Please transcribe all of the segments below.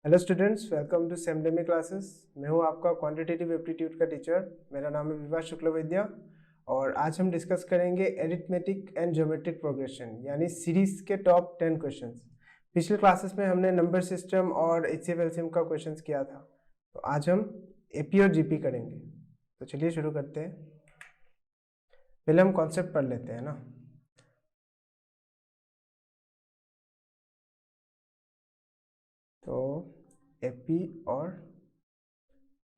Hello students, welcome to Semdemy classes. मैं हूं आपका क्वांटिटेटिव एप्टीट्यूड का टीचर। मेरा नाम है विवाह शुक्लवैद्य और आज हम डिस्कस करेंगे एरिथमेटिक एंड ज्योमेट्रिक प्रोग्रेशन यानी सीरीज के टॉप 10 क्वेश्चंस। पिछले क्लासेस में हमने नंबर सिस्टम और एचसीएफ एलसीएम का क्वेश्चंस किया था, तो आज हम एपी और जीपी करेंगे। तो चलिए शुरू करते हैं। पहले हम कॉन्सेप्ट पढ़ लेते हैं ना। तो एपी और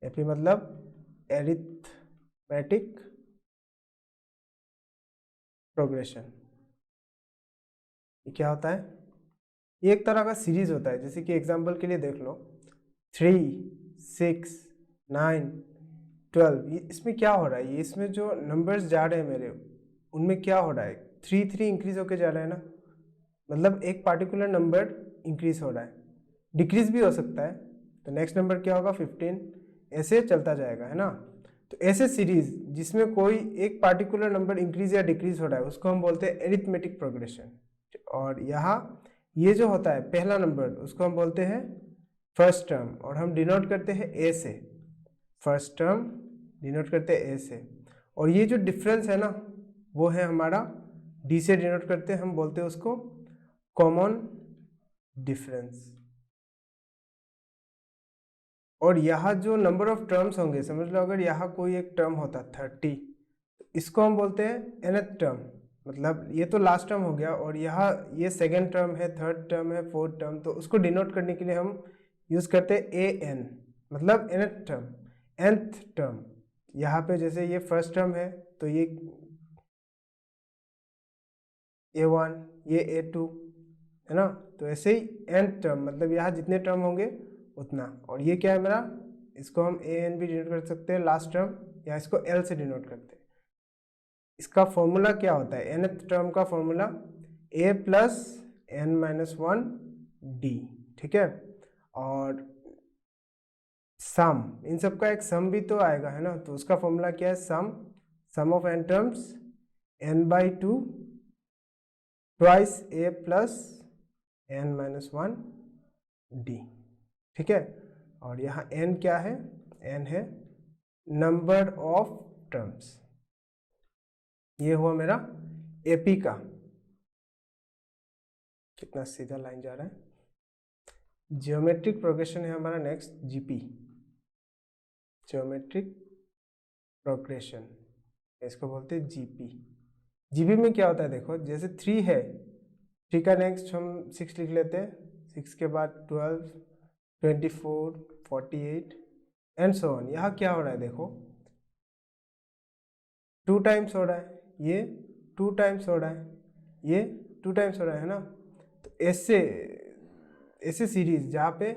एपी मतलब एरिथमेटिक प्रोग्रेशन। ये क्या होता है? ये एक तरह का सीरीज होता है। जैसे कि एग्जांपल के लिए देख लो, 3, 6, 9, 12। इसमें क्या हो रहा है? ये इसमें जो नंबर्स जा रहे हैं मेरे, उनमें क्या हो रहा है? 3 इंक्रीज होके जा रहा है ना, मतलब एक पार्टिकुलर नंबर इंक्रीज हो रहा है। डिक्रीज भी हो सकता है, तो नेक्स्ट नंबर क्या होगा? 15। ऐसे चलता जाएगा, है ना। तो ऐसे सीरीज जिसमें कोई एक पार्टिकुलर नंबर इंक्रीज या डिक्रीज हो रहा है उसको हम बोलते हैं एरिथमेटिक प्रोग्रेशन। और यहाँ ये जो होता है पहला नंबर, उसको हम बोलते हैं फर्स्ट टर्म, और हम डिनोट करते हैं ए से। फर्स्ट टर्म डिनोट करते हैं ए से, और ये जो डिफरेंस है ना, वो है हमारा डी से डिनोट करते हैं। हम बोलते हैं उसको कॉमन डिफरेंस। और यहाँ जो नंबर ऑफ टर्म्स होंगे, समझ लो अगर यहाँ कोई एक टर्म होता 30, तो इसको हम बोलते हैं nth टर्म। मतलब ये तो लास्ट टर्म हो गया, और यहाँ ये सेकेंड टर्म है, थर्ड टर्म है, फोर्थ टर्म, तो उसको डिनोट करने के लिए हम यूज करते हैं an, मतलब nth टर्म, nth टर्म। यहाँ पे जैसे ये फर्स्ट टर्म है, तो ये a1, ये a2, है ना। तो ऐसे ही nth टर्म, मतलब यहाँ जितने टर्म होंगे उतना। और ये क्या है मेरा? इसको हम an भी डिनोट कर सकते हैं लास्ट टर्म, या इसको l से डिनोट करते हैं। इसका फॉर्मूला क्या होता है? nth टर्म का formula a plus n minus 1 d, ठीक है। और सम, इन सबका एक सम भी तो आएगा, है ना। तो उसका फॉर्मूला क्या है? Sum of n terms n/2 twice a plus n minus 1 d, ठीक है। और यहाँ n क्या है? n है नंबर ऑफ टर्म्स। ये हुआ मेरा एपी का। कितना सीधा लाइन जा रहा है। जियोमेट्रिक प्रोग्रेशन है हमारा नेक्स्ट, जीपी, जियोमेट्रिक प्रोग्रेशन, इसको बोलते हैं जीपी। जीपी में क्या होता है? देखो, जैसे 3 है, 3 का नेक्स्ट हम 6 लिख लेते हैं, 6 के बाद 12, 24, 48 एंड सो ऑन। यहाँ क्या हो रहा है? देखो 2 टाइम्स हो रहा है, ये 2 टाइम्स हो रहा है, ये 2 टाइम्स हो रहा है ना। तो ऐसे ऐसे सीरीज जहाँ पे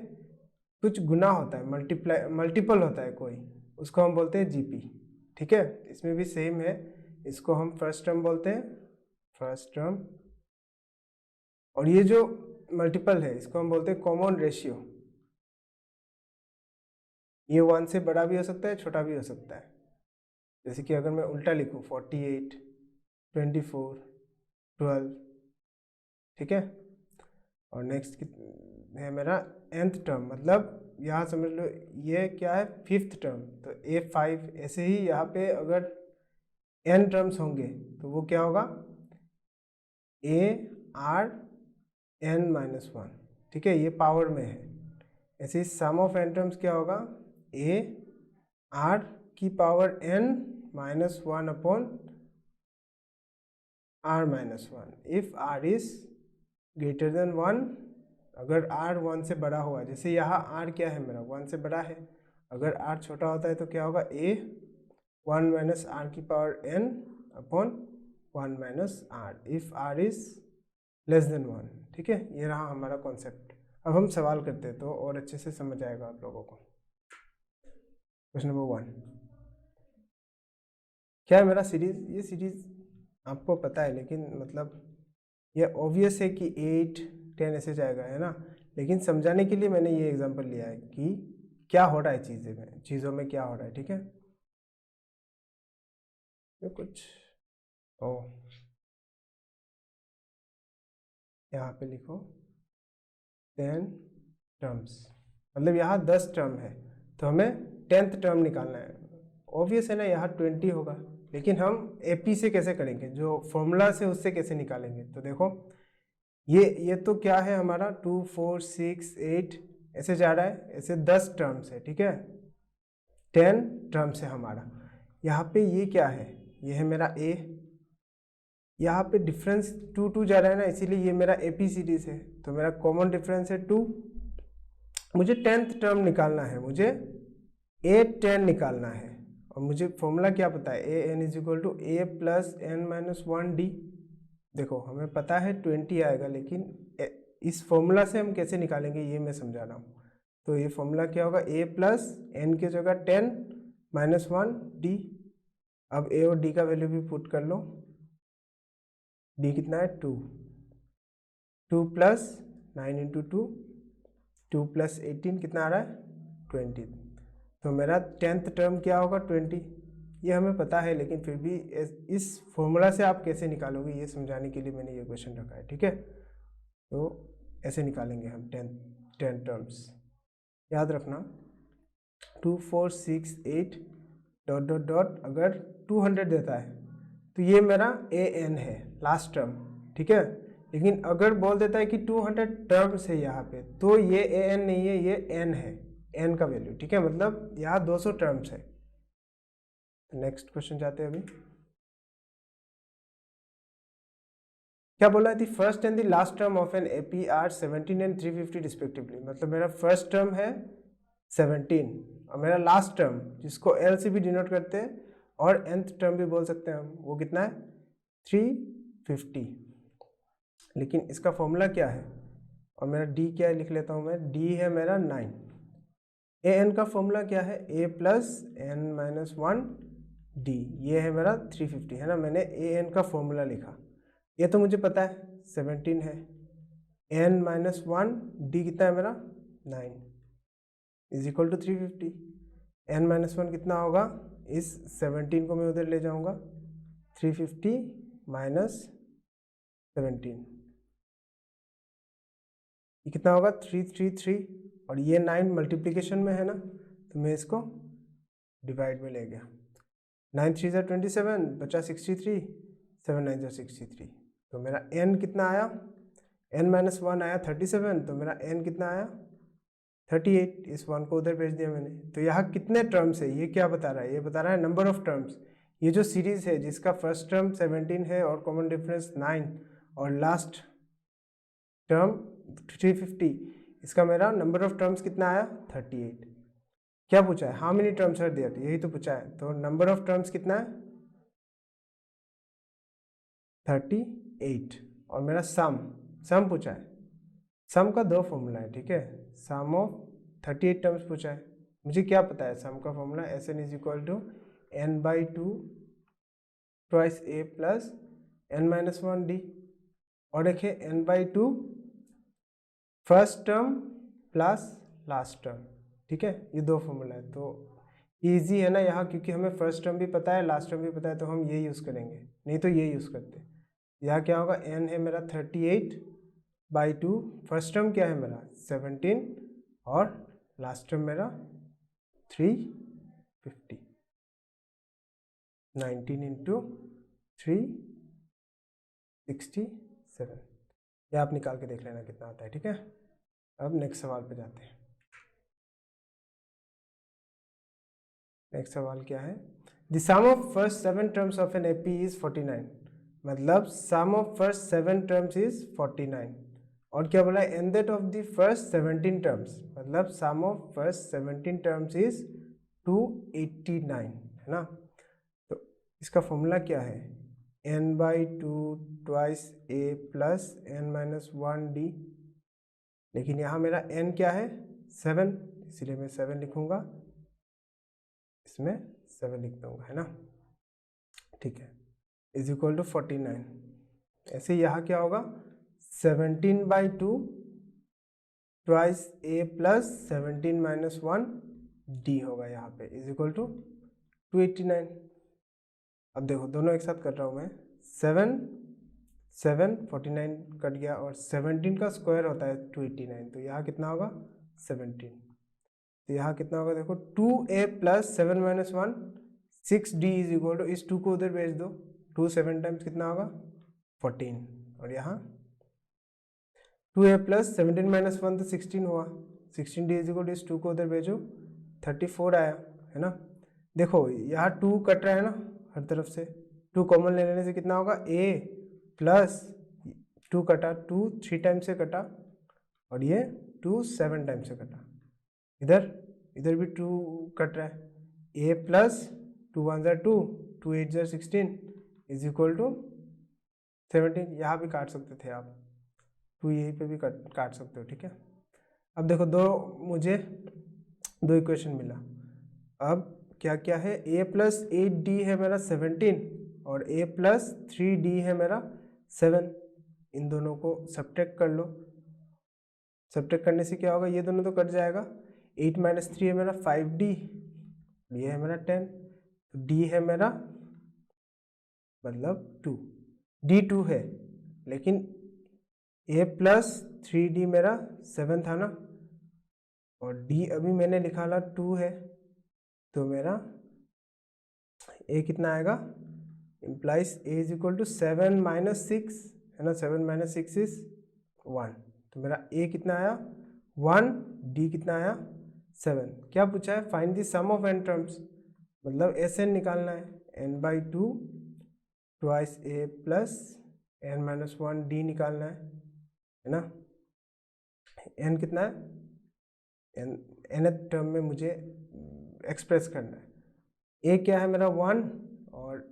कुछ गुना होता है, मल्टीपल होता है कोई, उसको हम बोलते हैं जीपी, ठीक है। इसमें भी सेम है, इसको हम फर्स्ट टर्म बोलते हैं, फर्स्ट टर्म। और ये जो मल्टीपल है इसको हम बोलते हैं कॉमन रेशियो। ये 1 से बड़ा भी हो सकता है, छोटा भी हो सकता है। जैसे कि अगर मैं उल्टा लिखूँ 48, 24, 12, ठीक है। और नेक्स्ट है मेरा nth टर्म, मतलब यहाँ समझ लो ये क्या है? 5th टर्म, तो a5। ऐसे ही यहाँ पे अगर n टर्म्स होंगे तो वो क्या होगा? a r n माइनस 1, ठीक है, ये पावर में है। ऐसे ही सम ऑफ n टर्म्स क्या होगा? a r की power n minus 1 upon r minus 1 if r is greater than 1। अगर r 1 से बड़ा हुआ, जैसे यहाँ r क्या है मेरा? 1 से बड़ा है। अगर r छोटा होता है तो क्या होगा? a 1 माइनस r की power n upon 1 minus r if r is less than 1, ठीक है। ये रहा हमारा कॉन्सेप्ट। अब हम सवाल करते हैं तो और अच्छे से समझ आएगा आप लोगों को। क्वेश्चन नंबर 1 क्या है मेरा? सीरीज, ये सीरीज आपको पता है, लेकिन मतलब ये ऑब्वियस है कि 8, 10 ऐसे जाएगा, है ना। लेकिन समझाने के लिए मैंने ये एग्जांपल लिया है कि क्या हो रहा है चीज़ों में क्या हो रहा है, ठीक है। ये कुछ ओ यहाँ पे लिखो 10 टर्म्स, मतलब यहाँ 10 टर्म है, तो हमें 10th टर्म निकालना है। ऑब्वियस है ना, यहाँ 20 होगा, लेकिन हम एपी से कैसे करेंगे, जो फॉर्मूला से उससे कैसे निकालेंगे। तो देखो ये तो क्या है हमारा 2 4 6 8 ऐसे जा रहा है, ऐसे 10 टर्म्स है, ठीक है, 10 टर्म्स है हमारा। यहाँ पे ये क्या है, ये है मेरा ए, यहाँ पे डिफरेंस 2 2 जा रहा है ना, इसीलिए ये मेरा एपी सीरीज है, तो मेरा कॉमन डिफरेंस है 2। मुझे 10th टर्म निकालना है, मुझे A10 निकालना है, और मुझे फॉर्मूला क्या पता है, AN is equal to A plus N minus 1D। देखो हमें पता है 20 आएगा, लेकिन इस फॉर्मूला से हम कैसे निकालेंगे ये मैं समझा रहा हूँ। तो ये फॉर्मूला क्या होगा, A प्लस N की जगह 10 माइनस 1D। अब A और D का वैल्यू भी पुट कर लो। D कितना है 2, 2 प्लस 9 इंटू 2 प्लस 18 कितना आ रहा है 20। तो मेरा 10th टर्म क्या होगा 20, ये हमें पता है, लेकिन फिर भी इस फॉर्मूला से आप कैसे निकालोगे ये समझाने के लिए मैंने ये क्वेश्चन रखा है, ठीक है। तो ऐसे निकालेंगे हम 10 टर्म्स, याद रखना 2 4 6 8 डॉट डॉट डॉट, अगर 200 देता है तो ये मेरा AN है लास्ट टर्म, ठीक है। लेकिन अगर बोल देता है कि 200 टर्म्स है यहाँ पे, तो ये AN नहीं है, ये N है, N का वैल्यू, ठीक है, मतलब यहाँ 200 टर्म्स है। नेक्स्ट क्वेश्चन जाते हैं अभी। क्या बोला है, the first and the last term of an AP are 17 and 350 respectively. मतलब मेरा फर्स्ट टर्म है 17 और मेरा लास्ट टर्म, जिसको L से भी डिनोट करते हैं और nth टर्म भी बोल सकते हैं हम, वो कितना है 350। लेकिन इसका फॉर्मूला क्या है, और मेरा D क्या है लिख लेता हूँ मैं, D है मेरा 9। AN का फॉर्मूला क्या है, A plus N minus 1D, ये है मेरा 350, है ना। मैंने AN का फॉर्मूला लिखा, ये तो मुझे पता है 17 है, N माइनस 1D कितना है मेरा 9 is equal to 350। N minus 1 कितना होगा, इस 17 को मैं उधर ले जाऊंगा, 350 माइनस 17 ये कितना होगा 333, और ये 9 मल्टीप्लिकेशन में है ना, तो मैं इसको डिवाइड में ले गया, 9 3 ज़ा 27 बचा 63, 7 9 ज़ा 63। तो मेरा n कितना आया, n माइनस 1 आया 37, तो मेरा n कितना आया 38। इस 1 को उधर भेज दिया मैंने। तो यहाँ कितने टर्म्स है, ये क्या बता रहा है, ये बता रहा है नंबर ऑफ टर्म्स। ये जो सीरीज है जिसका फर्स्ट टर्म 17 है और कॉमन डिफरेंस 9 और लास्ट टर्म 350, इसका मेरा नंबर ऑफ टर्म्स कितना आया 38। क्या पूछा है, how many terms are there, यही तो पूछा है। तो नंबर ऑफ टर्म्स कितना है 38, और मेरा सम पूछा है। सम का 2 फॉर्मूला है, ठीक है, सम ऑफ 38 टर्म्स पूछा है। मुझे क्या पता है सम का formula, SN is equal to n/2 twice A plus N minus 1D, और देखिए n/2 first term plus last term, ठीक है, ये 2 फॉर्मूला है। तो ईजी है ना यहाँ, क्योंकि हमें फर्स्ट टर्म भी पता है लास्ट टर्म भी पता है, तो हम ये यूज़ करेंगे, नहीं तो ये यूज़ करते। यहाँ क्या होगा, n है मेरा 38/2, फर्स्ट टर्म क्या है मेरा 17 और लास्ट टर्म मेरा 350, 19 इंटू 367। ये आप निकाल के देख लेना कितना आता है, ठीक है। अब नेक्स्ट सवाल पे जाते हैं। नेक्स्ट सवाल क्या है, the sum of first 7 terms of an AP is 49। मतलब sum of first 7 terms is 49, और क्या बोला है, and that of the first 17 terms, मतलब sum of first 17 terms is 289, है ना। तो इसका फॉर्मूला क्या है, n/2 twice A plus N minus 1D। लेकिन यहाँ मेरा n क्या है 7, इसलिए मैं 7 लिखूंगा, इसमें 7 लिख दूंगा, है ना, ठीक है, इज इक्वल टू 49। ऐसे यहाँ क्या होगा 17/2 twice A plus 17 minus 1D होगा यहाँ पे, इज इक्वल टू 289। अब देखो दोनों एक साथ कर रहा हूँ मैं, 7 7 49 कट गया, और 17 का स्क्वायर होता है 289, तो यहाँ कितना होगा 17। तो यहाँ कितना होगा देखो 2a plus 7 minus 1 6d is equal to, इस 2 को उधर भेज दो, 2 7 टाइम्स कितना होगा 14, और यहाँ 2a प्लस 17 माइनस 1 तो 16 हुआ, 16d इज इक्वल टू, इस 2 को उधर भेजो 34 आया, है ना। देखो यहाँ 2 कट रहा है ना हर तरफ से, 2 कॉमन ले लेने से कितना होगा a प्लस 2 कटा, 2 3 टाइम से कटा, और ये 2 7 टाइम से कटा, इधर इधर भी 2 कट रहा है, a प्लस 2 1 ज़ा 2, 2 8 ज़ा 16 इज इक्वल टू 17। यहाँ भी काट सकते थे आप, 2 यहीं पे भी काट सकते हो, ठीक है। अब देखो मुझे 2 इक्वेशन मिला। अब क्या क्या है, a प्लस 8d है मेरा 17 और a प्लस 3d है मेरा 7, इन दोनों को सब्ट्रैक्ट कर लो। सब्ट्रैक्ट करने से क्या होगा, ये दोनों तो कट जाएगा, 8 माइनस 3 है मेरा 5d, ये है मेरा 10, तो d है मेरा मतलब 2, d 2 है, लेकिन a प्लस 3d मेरा 7 था ना, और d अभी मैंने लिखा ला 2 है, तो मेरा a कितना आएगा, implies a is equal to 7 minus 6, है ना, 7 माइनस 6 इज 1, तो मेरा a कितना आया 1, d कितना आया 7। क्या पूछा है, find the sum of n terms, मतलब Sn निकालना है, n by 2 twice a plus n minus 1 d निकालना है ना। n कितना है, nth टर्म में मुझे एक्सप्रेस करना है। a क्या है मेरा 1 और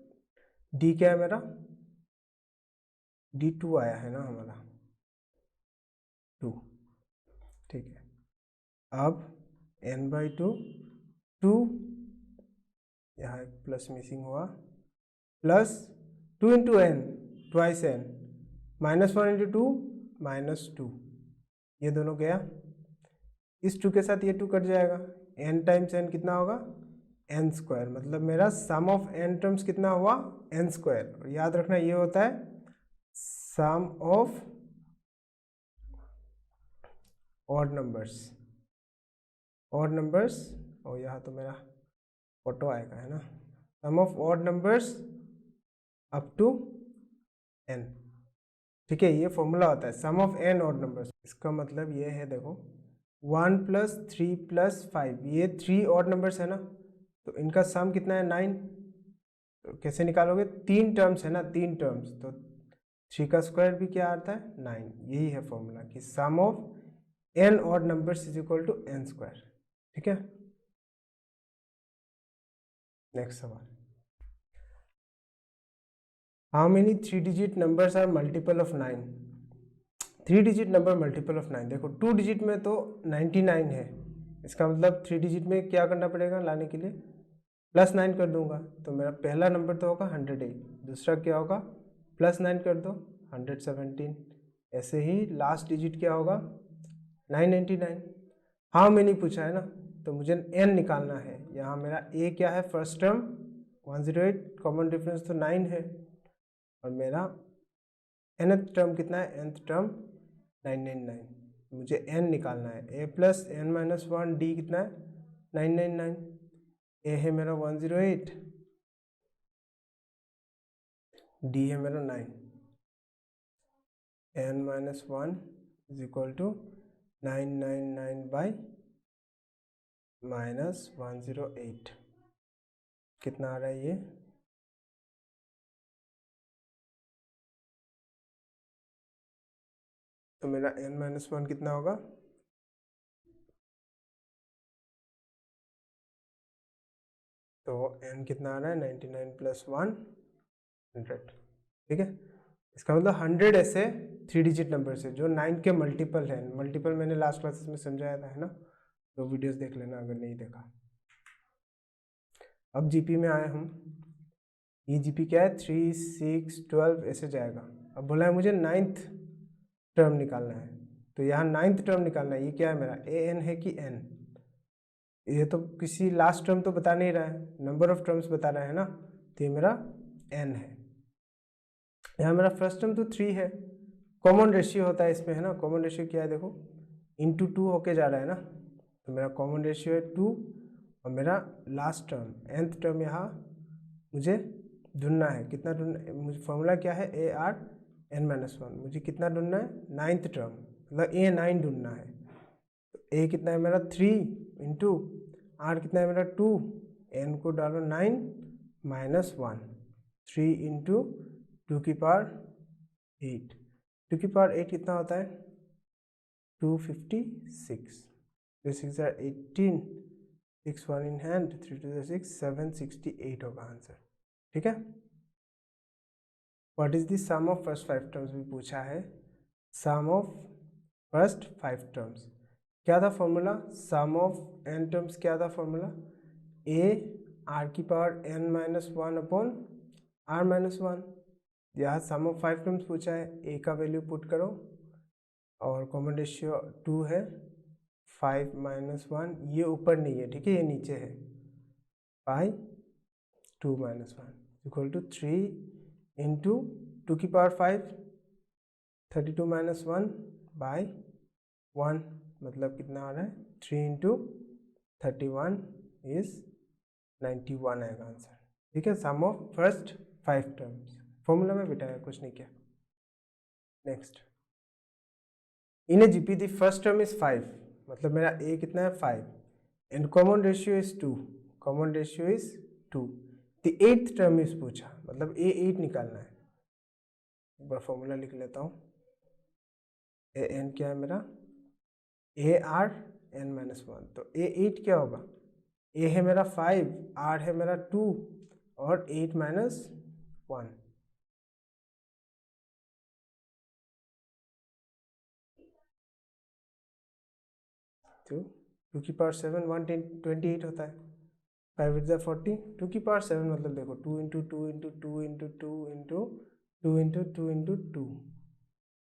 d क्या है मेरा d2 आया है ना हमारा 2, ठीक है। अब n बाई 2 2, यहाँ एक प्लस मिसिंग हुआ, plus 2 into N twice N, minus 1 into 2 minus 2, ये दोनों गया, इस 2 के साथ ये 2 कट जाएगा, n टाइम्स n कितना होगा n स्क्वायर, मतलब मेरा सम ऑफ n टर्म्स कितना हुआ n स्क्वायर। और याद रखना ये होता है सम ऑफ ऑड नंबर्स, और यहाँ तो मेरा फोटो आएगा, है ना, sum of odd numbers up to n, ठीक है। ये फॉर्मूला होता है sum of n odd numbers, इसका मतलब ये है देखो 1 प्लस 3 प्लस 5, ये 3 ऑड नंबर्स है ना, तो इनका सम कितना है 9, तो कैसे निकालोगे, 3 टर्म्स है ना, 3 टर्म्स, तो 3 का स्क्वायर भी क्या आता है 9, यही है फॉर्मूला कि sum of n odd numbers is equal to n square, ठीक है। नेक्स्ट सवाल, how many 3 digit numbers are multiple of 9, 3 digit number multiple of 9, देखो 2 डिजिट में तो 99 है, इसका मतलब 3 डिजिट में क्या करना पड़ेगा लाने के लिए, प्लस 9 कर दूंगा, तो मेरा पहला नंबर तो होगा 108, दूसरा क्या होगा प्लस 9 कर दो 117, ऐसे ही लास्ट डिजिट क्या होगा 999। हाउ मेनी पूछा है ना, तो मुझे n निकालना है, यहाँ मेरा a क्या है फर्स्ट टर्म 108, कॉमन डिफरेंस तो 9 है, और मेरा nth टर्म कितना है, nth टर्म 999, मुझे n निकालना है, a plus n minus 1 d कितना है 999, a है मेरा 108, d है मेरा 9, n minus 1 is equal to 999 by minus 108, कितना आ रहा है ये, तो मेरा n माइनस 1 कितना होगा, तो n कितना आ रहा है 99 प्लस 100, ठीक है। इसका मतलब 100 ऐसे 3 डिजिट नंबर से जो 9 के मल्टीपल है, मल्टीपल मैंने लास्ट क्लासेस में समझाया था, है ना, तो वीडियोस देख लेना अगर नहीं देखा। अब जीपी में आए हम, ये जीपी क्या है 3 6 12 ऐसे जाएगा। अब बोला है मुझे 9th टर्म निकालना है, तो यहाँ 9th टर्म निकालना है, ये क्या है मेरा an है कि n, ये तो किसी लास्ट टर्म तो बता नहीं रहा है, नंबर ऑफ टर्म्स बता रहा है ना, तो ये मेरा n है। यहाँ मेरा फर्स्ट टर्म तो 3 है, कॉमन रेशियो होता है इसमें, है ना, कॉमन रेशियो क्या है देखो इंटू 2 होके जा रहा है ना, तो मेरा कॉमन रेशियो है 2 और मेरा लास्ट टर्म nth टर्म यहाँ मुझे ढूंढना है। कितना ढूंढना, मुझे फॉर्मूला क्या है, ARn-1, मुझे कितना ढूंढना है, 9th टर्म, मतलब A9 ढूंढना है। तो A कितना है मेरा 3 इंटू R कितना है मेरा 2, n को डालो 9 माइनस 1, 3 इंटू 2 की पावर 8, 2 की पावर 8 कितना होता है 256, 3 6 are 18, 6 1 in hand, 3 2 6, 768 होगा आंसर। ठीक है। What is the sum of first 5 terms भी पूछा है। सम ऑफ फर्स्ट 5 टर्म्स क्या था formula, sum of n terms क्या था फॉर्मूला, a r की power n minus 1 upon r minus 1। यहाँ सम ऑफ 5 टर्म्स पूछा है, a का वैल्यू पुट करो और कॉमन रेशियो 2 है, 5 माइनस 1, ये ऊपर नहीं है, ठीक है, ये नीचे है, by 2 minus 1 equal to 3 into 2 की पावर 5, 32 माइनस 1 बाई 1, मतलब कितना आ रहा है 3 इंटू 31 इज 91 आएगा आंसर। ठीक है, sum of first 5 terms formula में बिठाया, कुछ नहीं किया। Next, in A GP the first term is 5, मतलब मेरा a कितना है 5 and common ratio is 2, common ratio is 2, the 8th term is पूछा, मतलब a 8 निकालना है। एक बार फॉर्मूला लिख लेता हूँ, ए एन क्या है मेरा, ए आर एन माइनस 1, तो ए 8 क्या होगा, ए है मेरा 5, आर है मेरा 2 और 8 माइनस 1, तो 2 की पावर 7 128 होता है, 5 इज 40, 2 की पावर 7 मतलब देखो 2 into 2 into 2 into 2 into 2 into 2 into 2,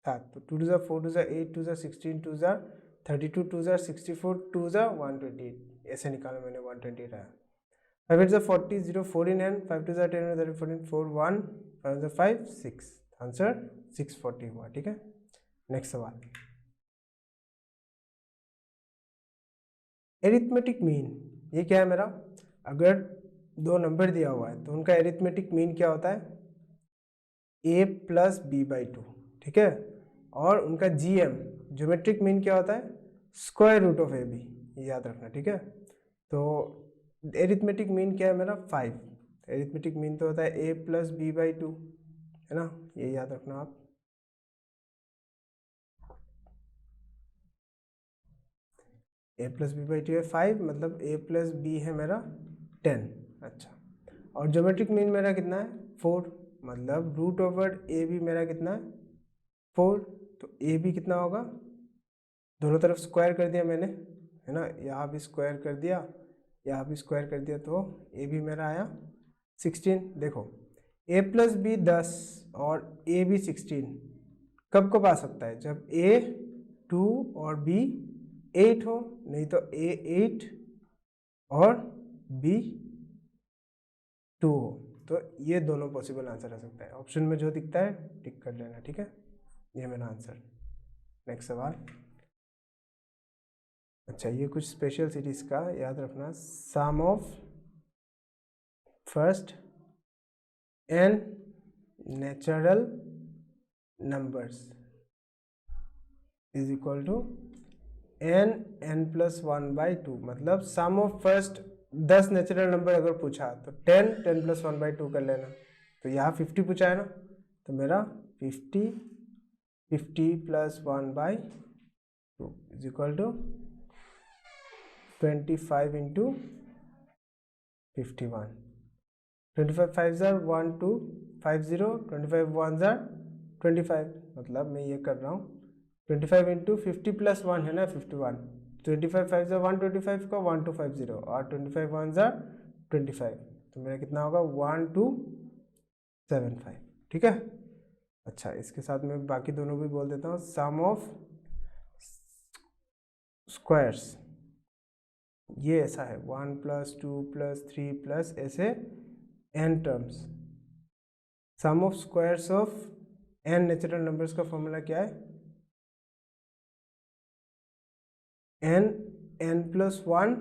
7, तो 2 2 4 2 8 2 16 2 32 2 64 2 128, ऐसे निकाला मैंने, 128 आया। 5 8 40 0 4 in hand, 5 2 10 30 14 4 1 5 5 6, आंसर 640 हुआ। ठीक है, नेक्स्ट सवाल, एरिथमेटिक मीन, ये क्या है मेरा, अगर दो नंबर दिया हुआ है तो उनका एरिथमेटिक मीन क्या होता है, a प्लस बी बाई 2, ठीक है, और उनका जीएम ज्योमेट्रिक मीन क्या होता है, square root of A B, ये याद रखना। ठीक है, तो एरिथमेटिक मीन क्या है मेरा 5, एरिथमेटिक मीन तो होता है a प्लस बी बाई 2, है ना, ये याद रखना आप। a प्लस बी बाई 2 है 5, मतलब a प्लस बी है मेरा 10। अच्छा, और ज्योमेट्रिक मीन मेरा कितना है 4, मतलब रूट ओवर ए बी मेरा कितना है 4, तो ए बी कितना होगा, दोनों तरफ स्क्वायर कर दिया मैंने, है ना, यहाँ भी स्क्वायर कर दिया, यहाँ भी स्क्वायर कर दिया, तो ए बी मेरा आया 16। देखो a प्लस बी 10 और a भी 16 कब कब आ सकता है, जब a 2 और b 8 हो, नहीं तो a 8 और b 2 हो, तो ये दोनों पॉसिबल आंसर आ सकता है। ऑप्शन में जो दिखता है टिक कर लेना। ठीक है, ये मेरा आंसर। नेक्स्ट सवाल, अच्छा ये कुछ स्पेशल सीरीज का याद रखना, sum of first n natural numbers is equal to n plus 1 by 2, मतलब sum of first 10 natural number अगर पूछा तो 10 प्लस 1 बाई 2 कर लेना। तो यहाँ 50 पूछा है ना, तो मेरा 50 plus 1 by 2 is equal to 25 into 51, 25 5 जार 1 2 50, 25 1 जार 25, मतलब मैं ये कर रहा हूँ 25 इंटू 50 प्लस 1 है ना 51, 25 5 जार 125 का 1250 और 25 1 जार 25, तो मेरा कितना होगा 1275। ठीक है, अच्छा इसके साथ मैं बाकी दोनों भी बोल देता हूँ, सम ऑफ स्क्वायर्स ये ऐसा है 1 प्लस 2 प्लस 3 प्लस ऐसे n terms, sum of squares of n natural numbers का फॉर्मूला क्या है, n n plus one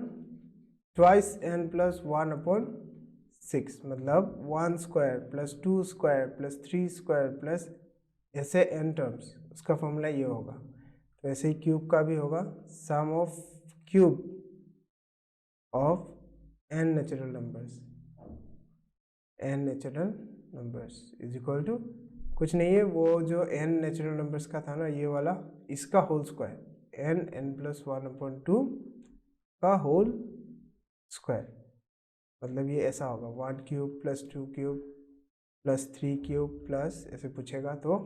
twice n plus one upon 6, मतलब 1 square plus 2 square plus 3 square plus ऐसे n टर्म्स, उसका फॉर्मूला ये होगा। तो ऐसे ही क्यूब का भी होगा, sum of cube of n natural numbers, n natural numbers is equal to कुछ नहीं है, वो जो n नेचुरल नंबर्स का था ना ये वाला, इसका whole square, n plus one upon two का होल स्क्वायर, मतलब ये ऐसा होगा 1 cube plus 2 cube plus 3 cube plus ऐसे पूछेगा तो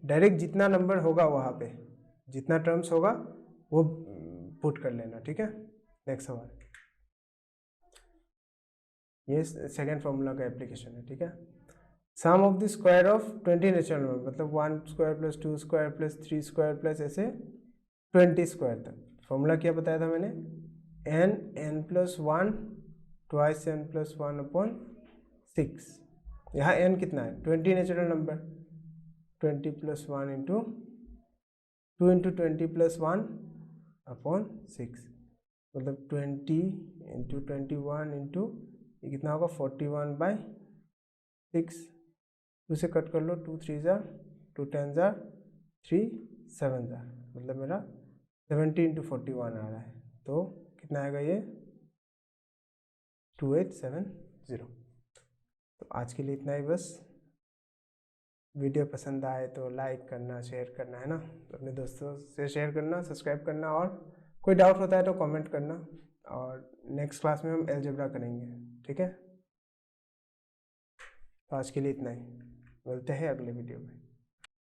डायरेक्ट जितना नंबर होगा वहाँ पे जितना टर्म्स होगा वो पुट कर लेना, ठीक है। नेक्स्ट सवाल, ये सेकेंड फॉर्मूला का एप्लीकेशन है, ठीक है। Sum of the square of 20 natural number, मतलब 1 square plus 2 square plus 3 square plus ऐसे 20 स्क्वायर तक। फॉर्मूला क्या बताया था मैंने, n plus one twice n plus one upon 6। यहाँ n कितना है, 20 natural number, 20 plus one into 2 into 20 plus one upon 6, मतलब 20 इंटू 21 इंटू ये कितना होगा 41/6, 2 से कट कर लो, 2 3 जार 2 10 जार 3 7 जार, मतलब मेरा 70 इंटू 41 आ रहा है, तो कितना आएगा ये 2870। तो आज के लिए इतना ही बस। वीडियो पसंद आए तो लाइक करना, शेयर करना, है ना, तो अपने दोस्तों से शेयर करना, सब्सक्राइब करना, और कोई डाउट होता है तो कमेंट करना, और नेक्स्ट क्लास में हम अलजेब्रा करेंगे, ठीक है। तो आज के लिए इतना ही, मिलते हैं अगले वीडियो में।